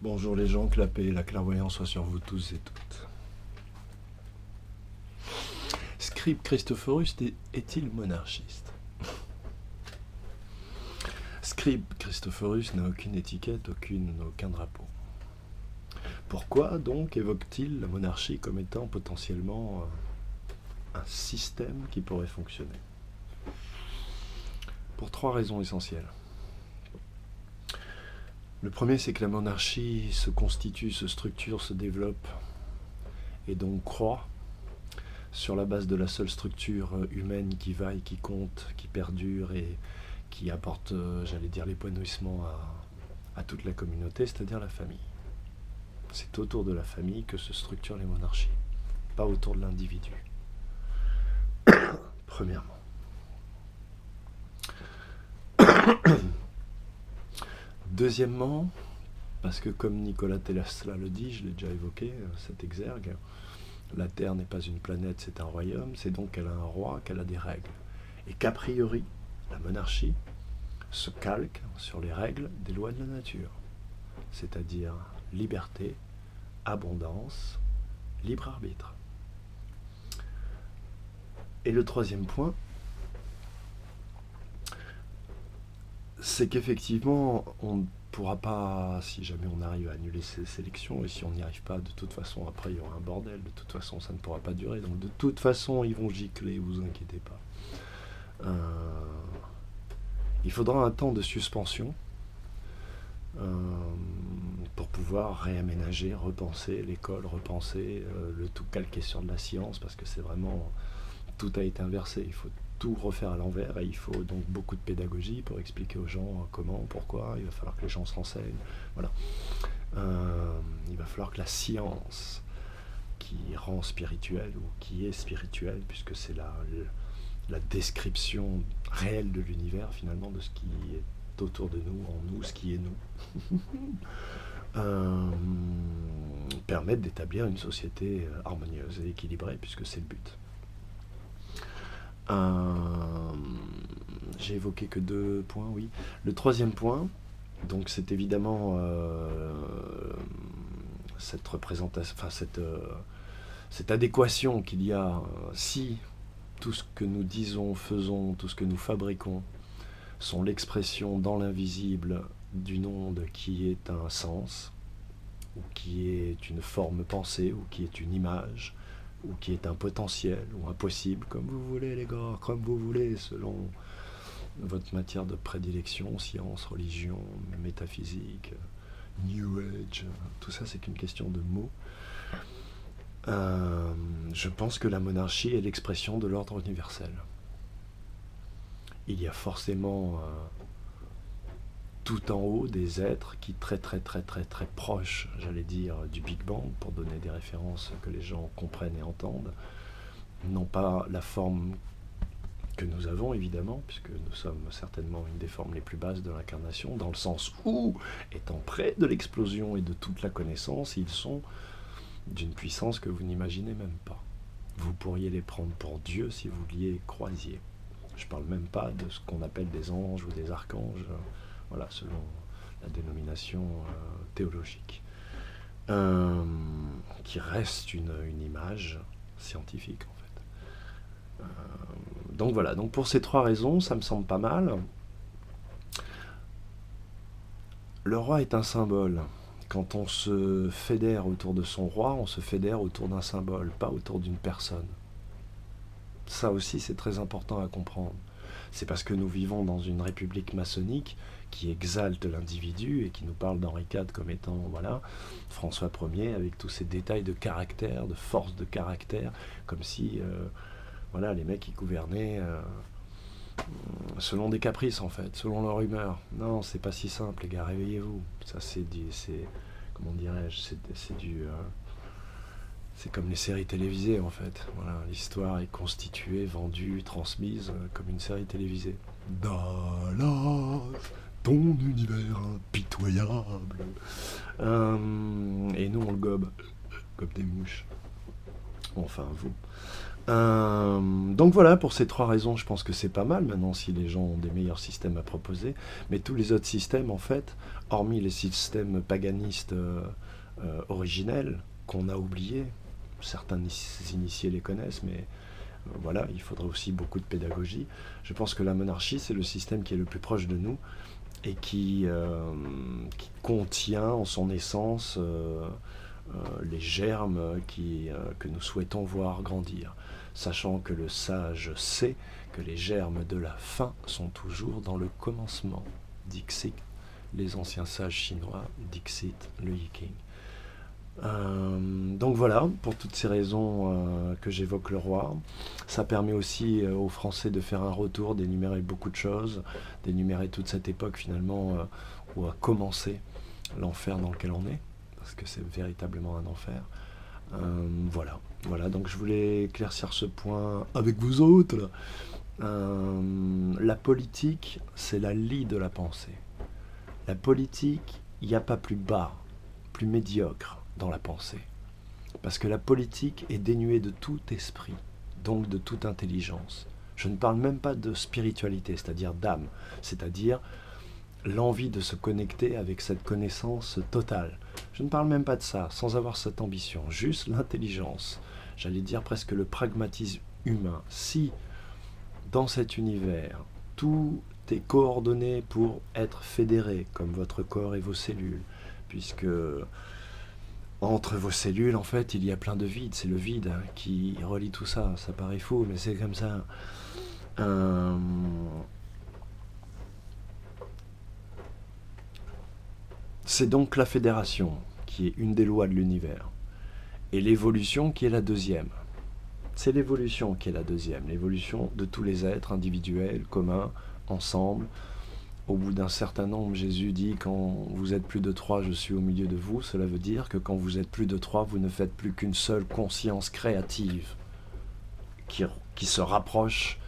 Bonjour les gens, que la paix et la clairvoyance soient sur vous tous et toutes. Scribe Christophorus est-il monarchiste? Scribe Christophorus n'a aucune étiquette, aucun drapeau. Pourquoi donc évoque-t-il la monarchie comme étant potentiellement un système qui pourrait fonctionner? Pour 3 raisons essentielles. Le premier, c'est que la monarchie se constitue, se structure, se développe et donc croît sur la base de la seule structure humaine qui vaille, qui compte, qui perdure et qui apporte, j'allais dire, l'épanouissement à toute la communauté, c'est-à-dire la famille. C'est autour de la famille que se structurent les monarchies, pas autour de l'individu. Premièrement. Deuxièmement, parce que comme Nikola Tesla le dit, je l'ai déjà évoqué, cet exergue, la Terre n'est pas une planète, c'est un royaume, c'est donc qu'elle a un roi, qu'elle a des règles. Et qu'a priori, la monarchie se calque sur les règles des lois de la nature, c'est-à-dire liberté, abondance, libre arbitre. Et le troisième point, c'est qu'effectivement, on ne pourra pas, si jamais on arrive à annuler ces sélections, et si on n'y arrive pas, de toute façon, après il y aura un bordel, de toute façon ça ne pourra pas durer, donc de toute façon ils vont gicler, vous inquiétez pas. Il faudra un temps de suspension pour pouvoir réaménager, repenser l'école, repenser le tout calqué sur de la science, parce que c'est vraiment, tout a été inversé, il faut tout refaire à l'envers et il faut donc beaucoup de pédagogie pour expliquer aux gens comment, pourquoi, il va falloir que les gens se renseignent, voilà. Il va falloir que la science qui rend spirituel ou qui est spirituel, puisque c'est la description réelle de l'univers finalement, de ce qui est autour de nous, en nous, ce qui est nous, permettre d'établir une société harmonieuse et équilibrée, puisque c'est le but. J'ai évoqué que 2 points, oui. Le troisième point, donc c'est évidemment cette représentation, enfin cette adéquation qu'il y a, si tout ce que nous disons, faisons, tout ce que nous fabriquons sont l'expression dans l'invisible d'une onde qui est un sens, ou qui est une forme pensée, ou qui est une image, ou qui est un potentiel, ou un possible, comme vous voulez les gars, comme vous voulez, selon votre matière de prédilection, science, religion, métaphysique, New Age, tout ça c'est qu'une question de mots. Je pense que la monarchie est l'expression de l'ordre universel. Il y a forcément tout en haut des êtres qui très proches, j'allais dire, du Big Bang, pour donner des références que les gens comprennent et entendent, n'ont pas la forme que nous avons évidemment, puisque nous sommes certainement une des formes les plus basses de l'incarnation, dans le sens où, étant près de l'explosion et de toute la connaissance, ils sont d'une puissance que vous n'imaginez même pas. Vous pourriez les prendre pour Dieu si vous les croisiez. Je ne parle même pas de ce qu'on appelle des anges ou des archanges, voilà, selon la dénomination théologique, qui reste une image scientifique en fait. Donc voilà, donc pour ces 3 raisons, ça me semble pas mal. Le roi est un symbole. Quand on se fédère autour de son roi, on se fédère autour d'un symbole, pas autour d'une personne. Ça aussi, c'est très important à comprendre. C'est parce que nous vivons dans une république maçonnique qui exalte l'individu et qui nous parle d'Henri IV comme étant, voilà, François Ier, avec tous ces détails de caractère, de force de caractère, comme si, voilà, les mecs qui gouvernaient selon des caprices en fait, selon leur humeur. Non, c'est pas si simple les gars, réveillez-vous. Ça c'est comment dirais-je, c'est comme les séries télévisées en fait. Voilà, l'histoire est constituée, vendue, transmise comme une série télévisée. Dallas, ton univers impitoyable. Et nous on le gobe, comme des mouches. Enfin vous. Donc voilà, pour ces 3 raisons, je pense que c'est pas mal maintenant si les gens ont des meilleurs systèmes à proposer. Mais tous les autres systèmes, en fait, hormis les systèmes paganistes originels qu'on a oubliés, certains initiés les connaissent, mais voilà, il faudrait aussi beaucoup de pédagogie. Je pense que la monarchie, c'est le système qui est le plus proche de nous et qui contient en son essence les germes que nous souhaitons voir grandir, sachant que le sage sait que les germes de la fin sont toujours dans le commencement. Dixit, les anciens sages chinois, Dixit, le Yiking. Donc voilà, pour toutes ces raisons que j'évoque le roi, ça permet aussi aux Français de faire un retour, d'énumérer beaucoup de choses, d'énumérer toute cette époque finalement où a commencé l'enfer dans lequel on est, parce que c'est véritablement un enfer. Voilà, donc je voulais éclaircir ce point avec vous autres. La politique, c'est la lie de la pensée. La politique, il n'y a pas plus bas, plus médiocre dans la pensée. Parce que la politique est dénuée de tout esprit, donc de toute intelligence. Je ne parle même pas de spiritualité, c'est-à-dire d'âme, c'est-à-dire l'envie de se connecter avec cette connaissance totale. Je ne parle même pas de ça, sans avoir cette ambition, juste l'intelligence. J'allais dire presque le pragmatisme humain. Si, dans cet univers, tout est coordonné pour être fédéré, comme votre corps et vos cellules, puisque entre vos cellules, en fait, il y a plein de vides. C'est le vide qui relie tout ça. Ça paraît faux, mais c'est comme ça. C'est donc la fédération qui est une des lois de l'univers. Et l'évolution qui est la deuxième. C'est l'évolution qui est la deuxième. L'évolution de tous les êtres individuels, communs, ensemble. Au bout d'un certain nombre, Jésus dit, quand vous êtes plus de 3, je suis au milieu de vous. Cela veut dire que quand vous êtes plus de 3, vous ne faites plus qu'une seule conscience créative qui se rapproche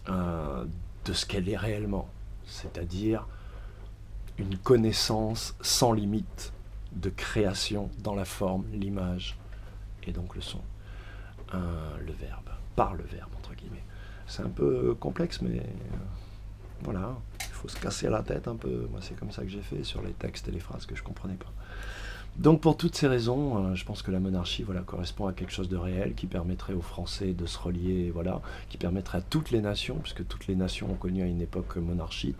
de ce qu'elle est réellement. C'est-à-dire une connaissance sans limite de création dans la forme, l'image et donc le son. Le verbe, par le verbe, entre guillemets. C'est un peu complexe, mais voilà, il faut se casser la tête un peu. Moi, c'est comme ça que j'ai fait sur les textes et les phrases que je ne comprenais pas. Donc, pour toutes ces raisons, je pense que la monarchie correspond à quelque chose de réel qui permettrait aux Français de se relier, qui permettrait à toutes les nations, puisque toutes les nations ont connu à une époque monarchique,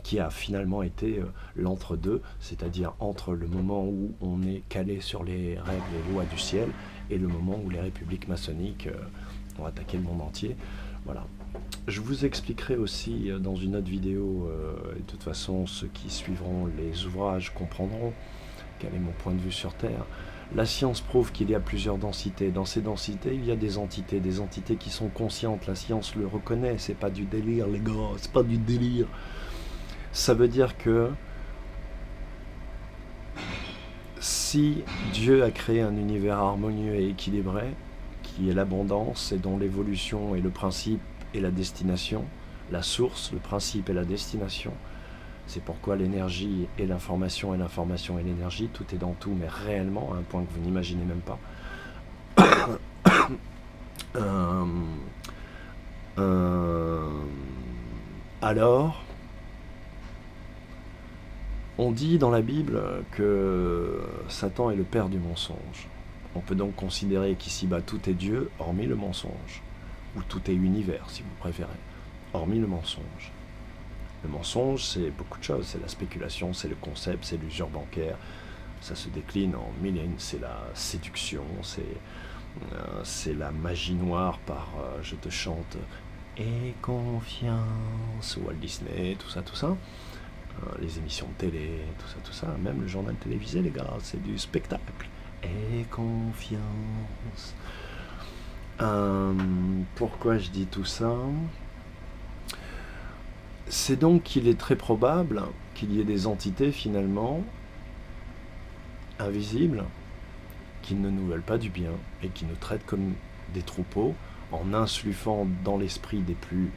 qui a finalement été l'entre-deux, c'est-à-dire entre le moment où on est calé sur les règles et lois du ciel et le moment où les républiques maçonniques ont attaqué le monde entier. Voilà. Je vous expliquerai aussi dans une autre vidéo, et de toute façon ceux qui suivront les ouvrages comprendront quel est mon point de vue sur Terre. La science prouve qu'il y a plusieurs densités. Dans ces densités, il y a des entités qui sont conscientes. La science le reconnaît, c'est pas du délire les gars, c'est pas du délire. Ça veut dire que si Dieu a créé un univers harmonieux et équilibré, qui est l'abondance et dont l'évolution est le principe et la destination, la source, le principe et la destination, c'est pourquoi l'énergie et l'information et l'énergie, tout est dans tout, mais réellement, à un point que vous n'imaginez même pas. Alors, on dit dans la Bible que Satan est le père du mensonge. On peut donc considérer qu'ici-bas tout est Dieu, hormis le mensonge. Ou tout est univers, si vous préférez, hormis le mensonge. Le mensonge, c'est beaucoup de choses. C'est la spéculation, c'est le concept, c'est l'usure bancaire. Ça se décline en mille, c'est la séduction, c'est la magie noire par je te chante et confiance, Walt Disney, tout ça. Les émissions de télé, tout ça. Même le journal télévisé, les gars, c'est du spectacle. Et confiance. Pourquoi je dis tout ça ? C'est donc qu'il est très probable qu'il y ait des entités finalement invisibles qui ne nous veulent pas du bien et qui nous traitent comme des troupeaux en insufflant dans l'esprit des plus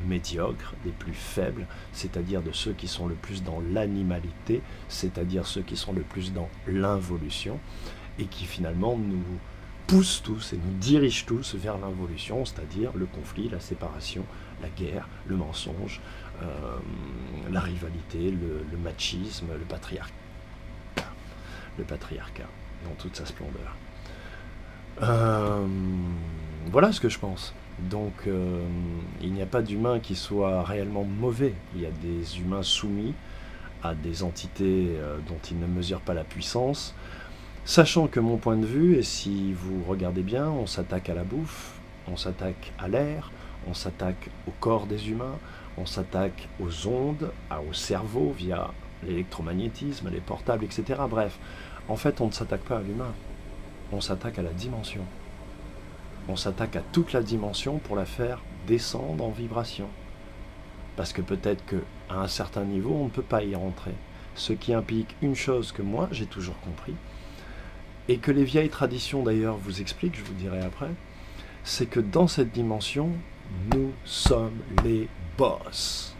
médiocres, des plus faibles, c'est-à-dire de ceux qui sont le plus dans l'animalité, c'est-à-dire ceux qui sont le plus dans l'involution et qui finalement nous pousse tous et nous dirige tous vers l'involution, c'est-à-dire le conflit, la séparation, la guerre, le mensonge, la rivalité, le machisme, le patriarcat dans toute sa splendeur. Voilà ce que je pense. Donc il n'y a pas d'humain qui soit réellement mauvais. Il y a des humains soumis à des entités dont ils ne mesurent pas la puissance, sachant que mon point de vue, et si vous regardez bien, on s'attaque à la bouffe, on s'attaque à l'air, on s'attaque au corps des humains, on s'attaque aux ondes, au cerveau via l'électromagnétisme, les portables, etc. Bref, en fait on ne s'attaque pas à l'humain, on s'attaque à la dimension. On s'attaque à toute la dimension pour la faire descendre en vibration. Parce que peut-être qu'à un certain niveau, on ne peut pas y rentrer. Ce qui implique une chose que moi, j'ai toujours compris, et que les vieilles traditions d'ailleurs vous expliquent, je vous dirai après, c'est que dans cette dimension, nous sommes les boss.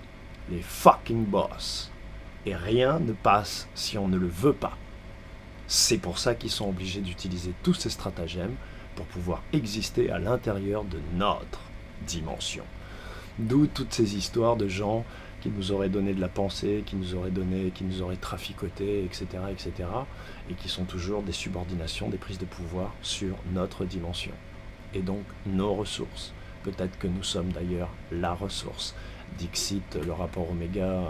Les fucking boss. Et rien ne passe si on ne le veut pas. C'est pour ça qu'ils sont obligés d'utiliser tous ces stratagèmes pour pouvoir exister à l'intérieur de notre dimension. D'où toutes ces histoires de gens qui nous auraient donné de la pensée, qui nous auraient traficoté, etc., etc., et qui sont toujours des subordinations, des prises de pouvoir sur notre dimension. Et donc nos ressources. Peut-être que nous sommes d'ailleurs la ressource. Dixit, le rapport Oméga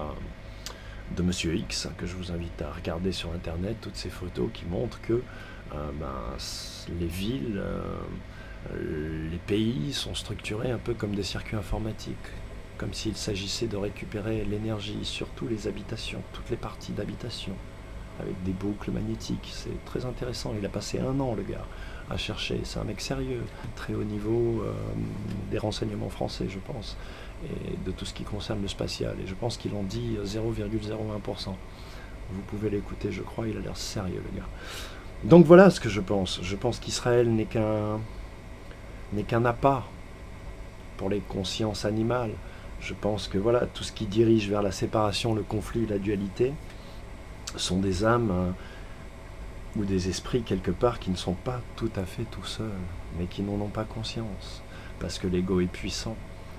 de Monsieur X, que je vous invite à regarder sur Internet, toutes ces photos qui montrent que les villes, les pays sont structurés un peu comme des circuits informatiques, comme s'il s'agissait de récupérer l'énergie sur toutes les habitations, toutes les parties d'habitation, avec des boucles magnétiques. C'est très intéressant. Il a passé 1 an, le gars, à chercher. C'est un mec sérieux, très haut niveau des renseignements français, je pense, et de tout ce qui concerne le spatial. Et je pense qu'il en dit 0,01%. Vous pouvez l'écouter, je crois, il a l'air sérieux, le gars. Donc voilà ce que je pense. Je pense qu'Israël n'est qu'un appât pour les consciences animales. Je pense que voilà, tout ce qui dirige vers la séparation, le conflit, la dualité, sont des âmes ou des esprits quelque part qui ne sont pas tout à fait tout seuls, mais qui n'en ont pas conscience, parce que l'ego est puissant.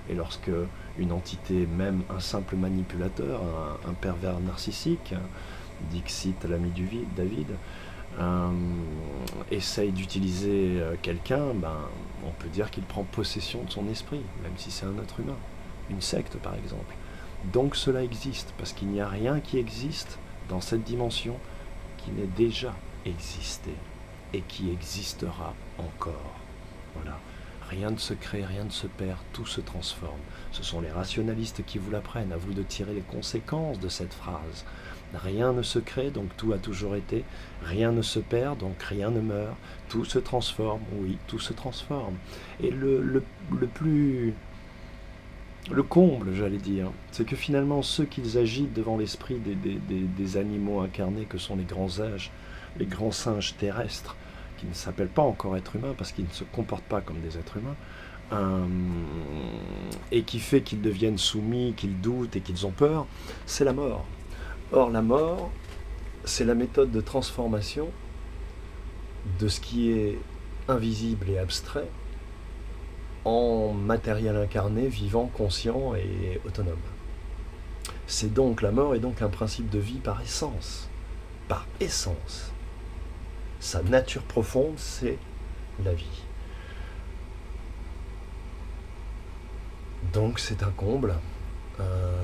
Et lorsque une entité, même un simple manipulateur, un pervers narcissique, Dixit, l'ami du David, essaye d'utiliser quelqu'un, on peut dire qu'il prend possession de son esprit, même si c'est un être humain, une secte par exemple. Donc cela existe, parce qu'il n'y a rien qui existe dans cette dimension qui n'ait déjà existé et qui existera encore. Voilà. Rien ne se crée, rien ne se perd, tout se transforme. Ce sont les rationalistes qui vous l'apprennent, à vous de tirer les conséquences de cette phrase. Rien ne se crée, donc tout a toujours été. Rien ne se perd, donc rien ne meurt. Tout se transforme, oui, tout se transforme. Et le comble, j'allais dire, c'est que finalement, ceux qu'ils agitent devant l'esprit des animaux incarnés que sont les grands singes terrestres, qui ne s'appellent pas encore êtres humains parce qu'ils ne se comportent pas comme des êtres humains, et qui fait qu'ils deviennent soumis, qu'ils doutent et qu'ils ont peur, c'est la mort. Or, la mort, c'est la méthode de transformation de ce qui est invisible et abstrait en matériel incarné, vivant, conscient et autonome. C'est donc, la mort est donc un principe de vie par essence. Par essence. Sa nature profonde, c'est la vie. Donc c'est un comble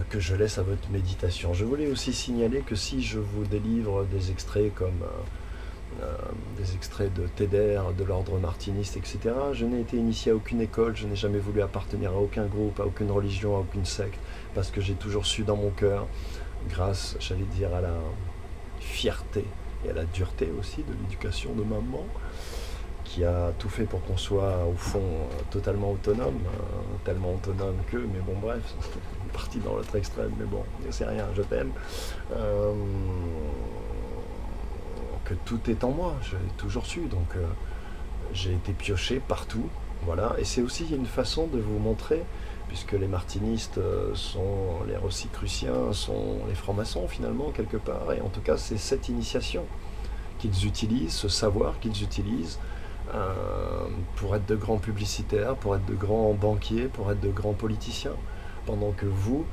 que je laisse à votre méditation. Je voulais aussi signaler que si je vous délivre des extraits comme des extraits de Teder, de l'ordre martiniste, etc., je n'ai été initié à aucune école, je n'ai jamais voulu appartenir à aucun groupe, à aucune religion, à aucune secte, parce que j'ai toujours su dans mon cœur, grâce, j'allais dire, à la fierté et à la dureté aussi de l'éducation de maman, qui a tout fait pour qu'on soit au fond totalement autonome, tellement autonome que, mais bon bref, parti dans l'autre extrême, mais bon, c'est rien, je t'aime, que tout est en moi, je l'ai toujours su, donc j'ai été pioché partout, voilà, et c'est aussi une façon de vous montrer, puisque les martinistes sont les rosicruciens, sont les francs-maçons finalement quelque part, et en tout cas c'est cette initiation qu'ils utilisent, ce savoir qu'ils utilisent pour être de grands publicitaires, pour être de grands banquiers, pour être de grands politiciens. Pendant que vous,